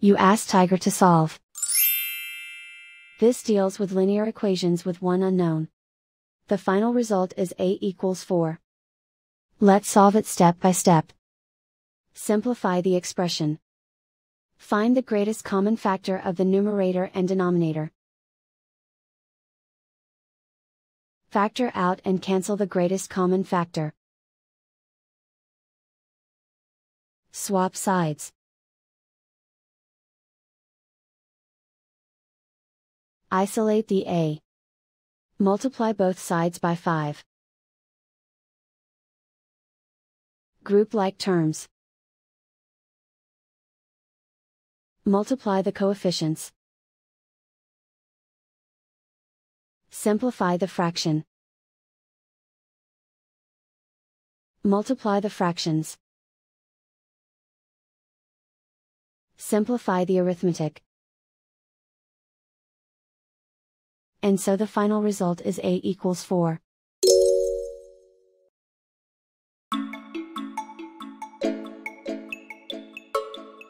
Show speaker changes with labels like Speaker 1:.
Speaker 1: You ask Tiger to solve. This deals with linear equations with one unknown. The final result is a equals 4. Let's solve it step by step. Simplify the expression. Find the greatest common factor of the numerator and denominator. Factor out and cancel the greatest common factor. Swap sides. Isolate the a. Multiply both sides by 5. Group like terms. Multiply the coefficients. Simplify the fraction. Multiply the fractions. Simplify the arithmetic. And so the final result is a equals 4.